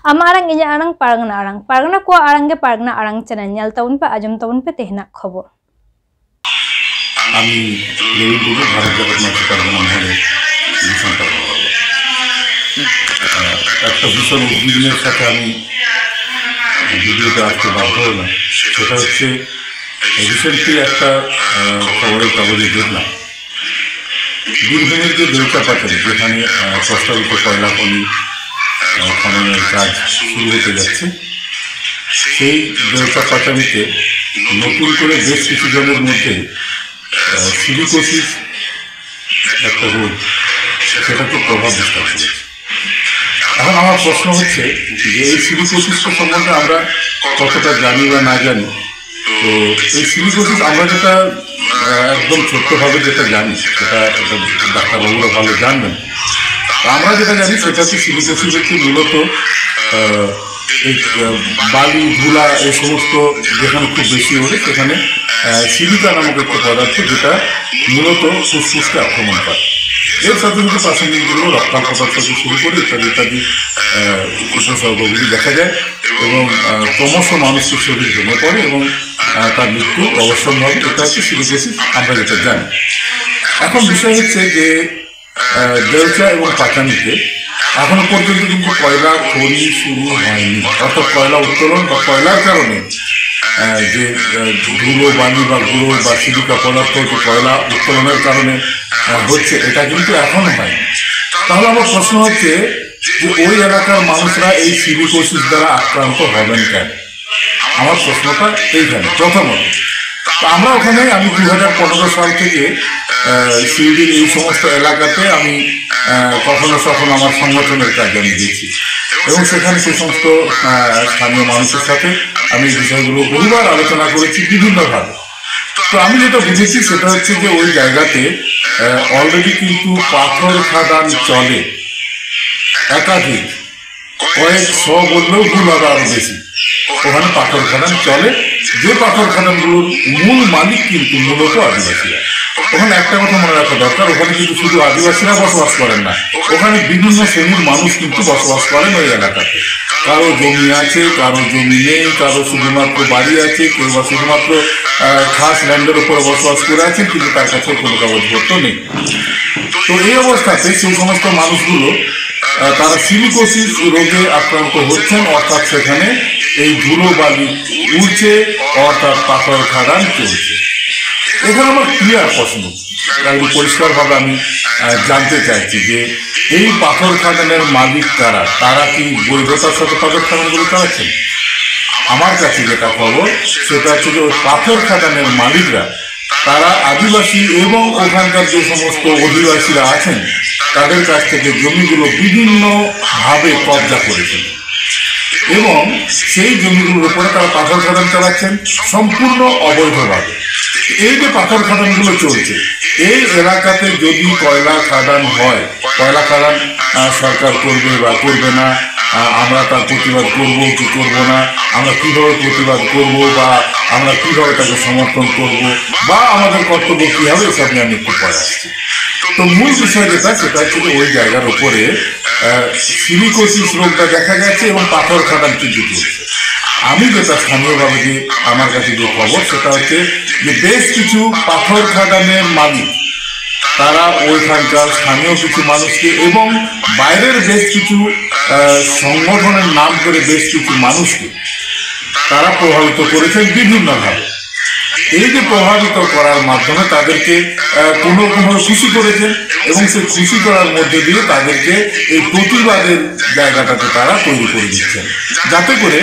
Ama arang inya arang parangna ko arang ge parangna arang channel nyal taun pe ajam taun pe tehna khobor আমি রবীন্দ্র ভারত জগন্নাথ মহানের একটা ভীষণ উদ্বিগ্নের সাথে আমি ভিডিওতে আসতে বাধ্য হলাম। সেটা হচ্ছে রিসেন্টলি একটা খবরের কাগজে দেখলাম বীরভূমের যে দেউচাপাচারি যেখানে প্রস্তাবিত কয়লা খনি খননের কাজ শুরু হতে যাচ্ছে, সেই দেউচাপাচারিতে নতুন করে বেশ কিছু জনের মধ্যে সিলিকোসিস একটা রোগ, সেটাকে প্রভাব বিস্তার করেছে। এখন আমার প্রশ্ন হচ্ছে যে এই সিলিকোসিসটা সম্বন্ধে আমরা কতটা জানি বা না জানি। তো এই সিলিকোসিস আমরা যেটা একদম ছোট্টভাবে যেটা জানি, সেটা ডাক্তারবাবুরা ভালো জানবেন। আমরা যেটা জানি সেটা হচ্ছে সিলিকোসিস হচ্ছে মূলত এই বালি ধুলা এই সমস্ত যেখানে খুব বেশি ওঠে সেখানে সিলিকা নামক একটা পদার্থ যেটা মূলত ফুসফুসকে আক্রমণ করে। এর সাথে সাথে প্রাসঙ্গিক যেগুলো রক্তাল্পতা থেকে শুরু করে ইত্যাদি ইত্যাদি উপসর্গগুলি দেখা যায় এবং ক্রমশ মানুষের শরীর ভেঙে পড়ে এবং তার মৃত্যু অবশ্যম্ভাবী। এটা হচ্ছে সিলিকোসিস আমরা যেটা জানি। এখন বিষয় হচ্ছে যে দেউচা এবং পাচামিতে এখনো পর্যন্ত কিন্তু কয়লা খনি শুরু হয়নি, অর্থাৎ কয়লা উত্তোলন বা কয়লার কারণে যে ধুলো বালি বা গুঁড়ো বা সিলিকা পদার্থ যে কয়লা উত্তোলনের কারণে হচ্ছে, এটা কিন্তু এখনো হয়নি। তাহলে আমার প্রশ্ন হচ্ছে যে ওই এলাকার মানুষরা এই সিলিকোসিস দ্বারা আক্রান্ত হবেন কেন? আমার প্রশ্নটা এইখানে। প্রথমত আমরা ওখানে আমি 2015 সাল থেকে শিরডির এই সমস্ত এলাকাতে আমি কখনো কখনো আমার সংগঠনের কাজ আমি দিয়েছি এবং সেখানে সে সমস্ত স্থানীয় মানুষের সাথে আমি এই বিষয়গুলো বহুবার আলোচনা করেছি বিভিন্নভাবে। তো আমি যেটা বুঝেছি সেটা হচ্ছে যে ওই জায়গাতে অলরেডি কিন্তু পাথর খাদান চলে একাধিক, কয়েক শ বললেও ভুল হবে আরো বেশি। ওখানে পাথর খাদান চলে, যে পাথর খাদানগুলোর মূল মালিক কিন্তু মূলত আদিবাসীরা। ওখানে একটা কথা মনে রাখা দরকার, ওখানে কিন্তু শুধু আদিবাসীরা বসবাস করেন না, ওখানে বিভিন্ন শ্রেণীর মানুষ কিন্তু বসবাস করেন ওই এলাকাতে। কারো জমি আছে, কারো জমি নেই, কারো শুধুমাত্র বাড়ি আছে, কেউ বা শুধুমাত্র খাস ল্যান্ডের উপরে বসবাস করে আছেন কিন্তু তার কাছে কোনো কাগজপত্র নেই। তো এই অবস্থাতে সেই সমস্ত মানুষগুলো তারা সিলিকোসিস রোগে আক্রান্ত হচ্ছেন, অর্থাৎ সেখানে এই ধুলো বালি উঠছে, অর্থাৎ পাথর খাদান চলছে। এখানে আমার ক্লিয়ার প্রশ্ন, পরিষ্কারভাবে আমি জানতে চাইছি যে এই পাথর খাদানের মালিক কারা? তারা কি বৈধতার সাথে পাথর খাদানগুলো চালাচ্ছেন? আমার কাছে যেটা খবর সেটা হচ্ছে যে ওই পাথর খাদানের মালিকরা তারা আদিবাসী এবং ওখানকার যে সমস্ত অধিবাসীরা আছেন তাদের কাছ থেকে জমিগুলো বিভিন্নভাবে কবজা করেছেন এবং সেই জমিগুলোর উপরে তারা পাথর খাদান চালাচ্ছেন সম্পূর্ণ অবৈধভাবে। এই যে পাথর খাদানগুলো চলছে এই এলাকাতে যদি কয়লা খাদান হয়, কয়লা খাদান সরকার করবে বা করবে না, আমরা তার প্রতিবাদ করবো কি করবো না, আমরা কিভাবে প্রতিবাদ করবো বা আমরা কিভাবে তাকে সমর্থন করবো বা আমাদের কর্তব্য কি হবে, এসব নিয়ে আমি একটু পরে আসছি। তো মূল বিষয় যেটা সেটা হচ্ছে যে ওই জায়গার উপরে সিলিকোসিস রোগটা দেখা গেছে এবং পাথর খাদান কিন্তু চলছে। আমি যেটা স্থানীয়ভাবে যে আমার কাছে যে খবর সেটা হচ্ছে যে বেশ কিছু পাথর খাদানের মালিক তারা ওইখানকার স্থানীয় কিছু মানুষকে এবং বাইরের বেশ কিছু সংগঠনের নাম করে বেশ কিছু মানুষকে তারা প্রভাবিত করেছেন বিভিন্নভাবে। এই যে প্রভাবিত করার মাধ্যমে তাদেরকে কোনো খুশি করেছেন এবং সেই খুশি করার মধ্যে দিয়ে তাদেরকে এই প্রতিবাদের জায়গাটাতে তারা তৈরি করে দিচ্ছেন, যাতে করে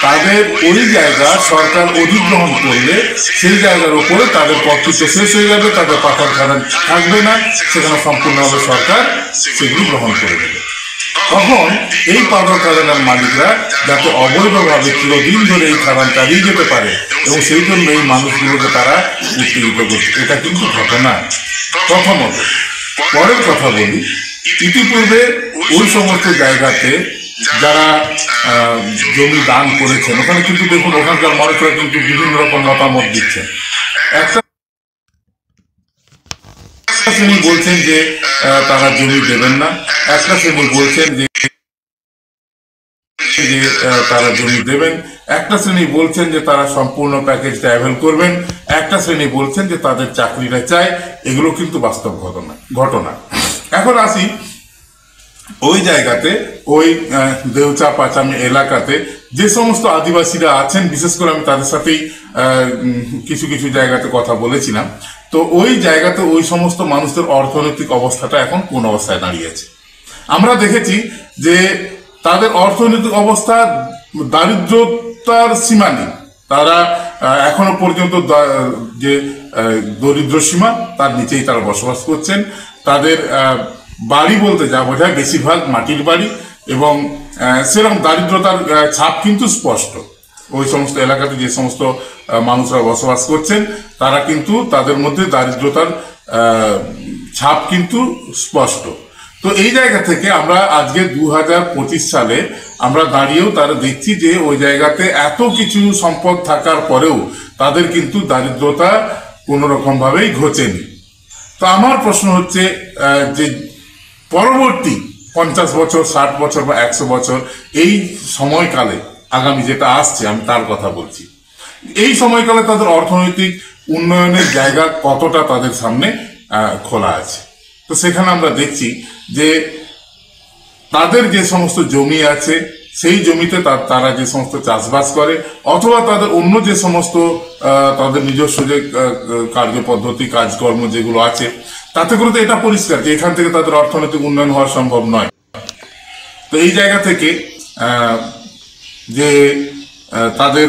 তাদের ওই জায়গা সরকার অধিগ্রহণ করলে সেই জায়গার উপরে তাদের কর্তৃত্ব শেষ হয়ে যাবে, তাদের পাথর খাদান থাকবে না, সেখানে সম্পূর্ণভাবে সরকার সেগুলি গ্রহণ করে দেবে। তখন এই পাথর খাদানের মালিকরা যাতে অবৈধভাবে চিরদিন ধরে এই খাদান চালিয়ে যেতে পারে এবং সেই জন্য এই মানুষগুলোকে তারা উত্তেজিত করছে, এটা কিন্তু ঘটনা। প্রথমত পরের কথা বলি, ইতিপূর্বে ওই সমস্ত জায়গাতে যারা জমি দান করেছেন ওখানে কিন্তু দেখুন ওখানকার মানুষরা কিন্তু বিভিন্ন রকম মতামত দিচ্ছেন। একটা শ্রেণী বলছেন যে তারা জমি দেবেন না, একটা শ্রেণী বলছেন যে যে তারা জমি দেবেন, একটা শ্রেণী বলছেন যে তারা সম্পূর্ণ প্যাকেজটা অ্যাভেল করবেন, একটা শ্রেণী বলছেন যে তাদের চাকরিটা চাই। এগুলো কিন্তু বাস্তব ঘটনা। এখন আসি ওই জায়গাতে, ওই দেউচা পাচামি এলাকাতে যে সমস্ত আদিবাসীরা আছেন, বিশেষ করে আমি তাদের সাথেই কিছু কিছু জায়গাতে কথা বলেছিলাম। তো ওই জায়গাতে ওই সমস্ত মানুষদের অর্থনৈতিক অবস্থাটা এখন কোন অবস্থায় দাঁড়িয়েছে আমরা দেখেছি যে তাদের অর্থনৈতিক অবস্থা দারিদ্রতার সীমা নেই। তারা এখনো পর্যন্ত যে দরিদ্র সীমা তার নিচেই তারা বসবাস করছেন। তাদের বাড়ি বলতে যা বোঝায় বেশিরভাগ মাটির বাড়ি, এবং সেরকম দারিদ্রতার ছাপ কিন্তু স্পষ্ট। ওই সমস্ত এলাকাতে যে সমস্ত মানুষরা বসবাস করছেন তারা কিন্তু তাদের মধ্যে দারিদ্রতার ছাপ কিন্তু স্পষ্ট। তো এই জায়গা থেকে আমরা আজকে 2025 সালে আমরা দাঁড়িয়েও তারা দেখছি যে ওই জায়গাতে এত কিছু সম্পদ থাকার পরেও তাদের কিন্তু দারিদ্রতা কোনো রকম ভাবেই ঘোচেনি। তো আমার প্রশ্ন হচ্ছে যে পরবর্তী 50 বছর, 60 বছর বা 100 বছর এই সময়কালে আগামী যেটা আসছে আমি তার কথা বলছি, এই সময়কালে তাদের অর্থনৈতিক উন্নয়নের জায়গা কতটা তাদের সামনে খোলা আছে। তো সেখানে আমরা দেখছি যে তাদের যে সমস্ত জমি আছে সেই জমিতে তারা যে সমস্ত চাষবাস করে, অথবা তাদের অন্য যে সমস্ত তাদের নিজস্ব যে কার্যপদ্ধতি কাজকর্ম যেগুলো আছে, তাতে করে তো এটা পরিষ্কার যে এখান থেকে তাদের অর্থনৈতিক উন্নয়ন হওয়া সম্ভব নয়। তো এই জায়গা থেকে যে তাদের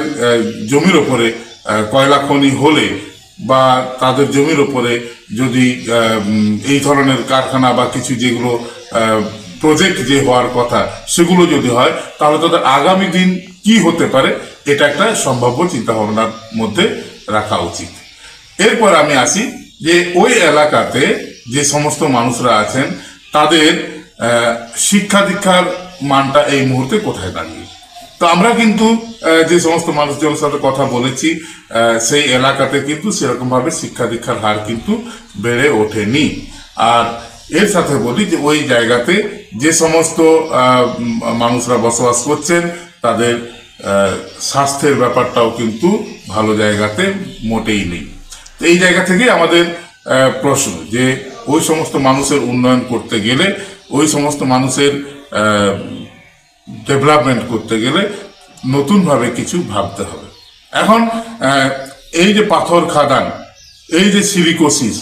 জমির ওপরে কয়লা খনি হলে বা তাদের জমির ওপরে যদি এই ধরনের কারখানা বা কিছু যেগুলো প্রজেক্ট যে হওয়ার কথা সেগুলো যদি হয়, তাহলে তাদের আগামী দিন কি হতে পারে এটা একটা সম্ভাব্য চিন্তা ভাবনার মধ্যে রাখা উচিত। এরপর আমি আসি যে ওই এলাকাতে যে সমস্ত মানুষরা আছেন তাদের শিক্ষা দীক্ষার মানটা এই মুহূর্তে কোথায় দাঁড়িয়ে। তো আমরা কিন্তু যে সমস্ত মানুষজনের সাথে কথা বলেছি সেই এলাকাতে কিন্তু সেরকম ভাবে শিক্ষা দীক্ষার হার কিন্তু বেড়ে ওঠেনি। আর এর সাথে বলি যে ওই জায়গাতে যে সমস্ত মানুষরা বসবাস করছেন তাদের স্বাস্থ্যের ব্যাপারটাও কিন্তু ভালো জায়গাতে মোটেই নেই। তো এই জায়গা থেকে আমাদের প্রশ্ন যে ওই সমস্ত মানুষের উন্নয়ন করতে গেলে, ওই সমস্ত মানুষের ডেভেলপমেন্ট করতে গেলে নতুনভাবে কিছু ভাবতে হবে। এখন এই যে পাথর খাদান, এই যে সিলিকোসিস,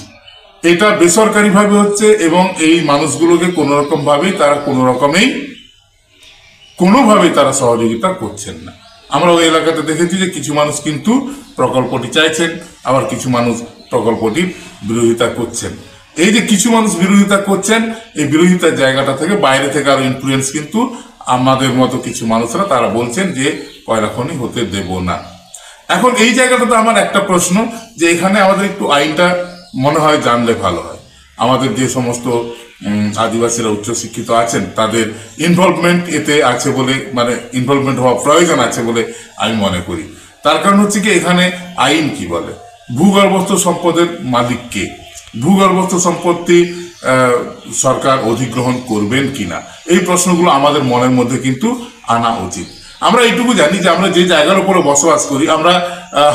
এটা বেসরকারিভাবে হচ্ছে এবং এই মানুষগুলোকে কোনোভাবেই তারা সহযোগিতা করছেন না। আমরা ওই এলাকাতে দেখেছি যে কিছু মানুষ কিন্তু প্রকল্পটি চাইছেন, আবার কিছু মানুষ প্রকল্পটির বিরোধিতা করছেন। এই যে কিছু মানুষ বিরোধিতা করছেন, এই বিরোধিতার জায়গাটা থেকে বাইরে থেকে আরো ইনফ্লুয়েন্স কিন্তু আমাদের মতো কিছু মানুষরা তারা বলছেন যে কয়লা খনি হতে দেব না। এখন এই জায়গাটাতে আমার একটা প্রশ্ন যে এখানে আমাদের একটু আইনটা মনে হয় জানলে ভালো হয়। আমাদের যে সমস্ত আদিবাসীরা উচ্চশিক্ষিত আছেন তাদের ইনভলভমেন্ট এতে আছে বলে, মানে ইনভলভমেন্ট হওয়া প্রয়োজন আছে বলে আমি মনে করি। তার কারণ হচ্ছে কি এখানে আইন কি বলে, ভূগর্ভস্থ সম্পদের মালিক কে, ভূগর্ভস্থ সম্পত্তি সরকার অধিগ্রহণ করবেন কিনা, এই প্রশ্নগুলো আমাদের মনের মধ্যে কিন্তু আনা উচিত। আমরা এইটুকু জানি যে আমরা যে জায়গার উপরে বসবাস করি, আমরা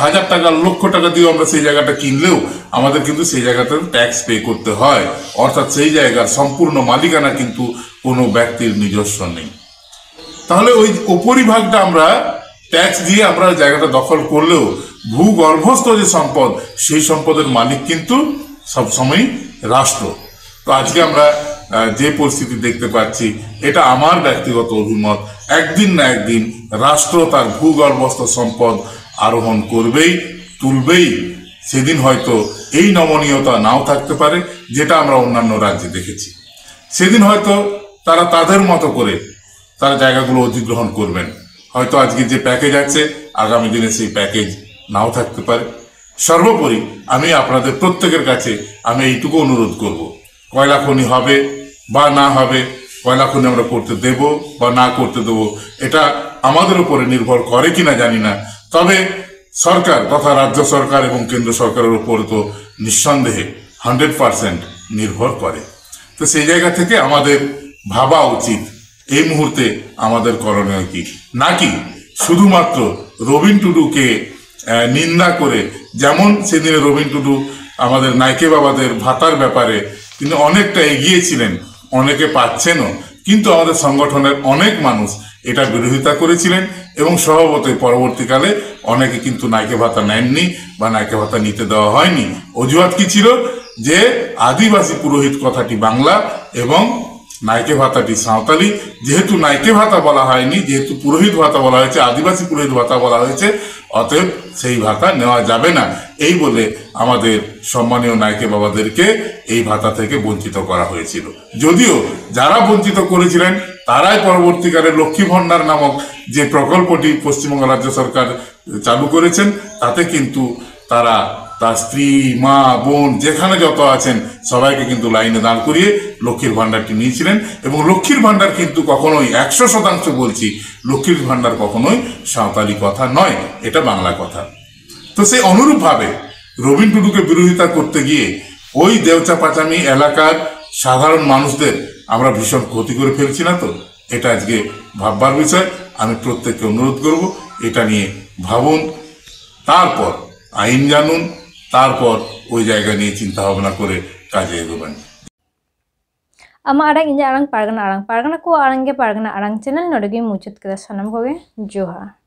1000 টাকা লক্ষ টাকা দিয়ে আমরা সেই জায়গাটা কিনলেও আমাদের কিন্তু সেই জায়গাতে ট্যাক্স পে করতে হয়, অর্থাৎ সেই জায়গার সম্পূর্ণ মালিকানা কিন্তু কোনো ব্যক্তির নিজস্ব নেই। তাহলে ওই উপরিভাগটা আমরা ট্যাক্স দিয়ে আমরা জায়গাটা দখল করলেও ভূগর্ভস্থ যে সম্পদ সেই সম্পদের মালিক কিন্তু সবসময় রাষ্ট্র। তো আজকে আমরা যে পরিস্থিতি দেখতে পাচ্ছি এটা আমার ব্যক্তিগত অভিমত, একদিন না একদিন রাষ্ট্র তার ভূগর্ভস্থ সম্পদ আরোহণ করবেই, তুলবেই। সেদিন হয়তো এই নমনীয়তা নাও থাকতে পারে যেটা আমরা অন্যান্য রাজ্যে দেখেছি। সেদিন হয়তো তারা তাদের মতো করে তারা জায়গাগুলো অধিগ্রহণ করবেন। হয়তো আজকে যে প্যাকেজ আছে আগামী দিনে সেই প্যাকেজ নাও থাকতে পারে। সর্বোপরি আমি আপনাদের প্রত্যেকের কাছে আমি এইটুকু অনুরোধ করব, কয়লা খনি হবে বা না হবে, কয়লা খনি আমরা করতে দেব বা না করতে দেব এটা আমাদের উপরে নির্ভর করে কিনা জানি না, তবে সরকার তথা রাজ্য সরকার এবং কেন্দ্র সরকারের উপরে তো নিঃসন্দেহে 100% নির্ভর করে। তো সেই জায়গা থেকে আমাদের ভাবা উচিত এই মুহূর্তে আমাদের করণীয় কি, নাকি শুধুমাত্র রবীন টুডুকে নিন্দা করে, যেমন সেদিনে রবীন টুডু আমাদের নাইকে বাবাদের ভাতার ব্যাপারে তিনি অনেকটা এগিয়েছিলেন, অনেকে পাচ্ছেনও, কিন্তু আমাদের সংগঠনের অনেক মানুষ এটা বিরোধিতা করেছিলেন এবং স্বভাবতই পরবর্তীকালে অনেকে কিন্তু নাইকে ভাতা নেননি বা নাইকে ভাতা নিতে দেওয়া হয়নি। অজুহাত কি ছিল? যে আদিবাসী পুরোহিত কথাটি বাংলা এবং নাইকে ভাতাটি সাঁওতালি। যেহেতু নাইকে ভাতা বলা হয়নি, যেহেতু পুরোহিত ভাতা বলা হয়েছে, আদিবাসী পুরোহিত ভাতা বলা হয়েছে, অতএব সেই ভাতা নেওয়া যাবে না, এই বলে আমাদের সম্মানীয় নাইকে বাবাদেরকে এই ভাতা থেকে বঞ্চিত করা হয়েছিল। যদিও যারা বঞ্চিত করেছিলেন তারাই পরবর্তীকালে লক্ষ্মী ভান্ডার নামক যে প্রকল্পটি পশ্চিমবঙ্গ রাজ্য সরকার চালু করেছেন, তাতে কিন্তু তারা তার স্ত্রী, মা, বোন যেখানে যত আছেন সবাইকে কিন্তু লাইনে দাঁড় করিয়ে লক্ষ্মীর ভান্ডারটি নিয়েছিলেন। এবং লক্ষ্মীর ভান্ডার কিন্তু কখনোই 100% বলছি, লক্ষ্মীর ভান্ডার কখনোই সাঁওতালি কথা নয়, এটা বাংলা কথা। তো সেই অনুরূপভাবে রবীন টুডুকে বিরোধিতা করতে গিয়ে ওই দেউচা পাচামি এলাকার সাধারণ মানুষদের আমরা ভীষণ ক্ষতি করে ফেলছি না তো? এটা আজকে ভাববার বিষয়। আমি প্রত্যেককে অনুরোধ করব, এটা নিয়ে ভাবুন, তারপর আইন জানুন, তারপর ওই জায়গা নিয়ে চিন্তা ভাবনা করে কাজে এগোবেন। Ama arang inja arang pargana ko arang ge pargana arang channel nodegi muchut keda sanam koge Johar।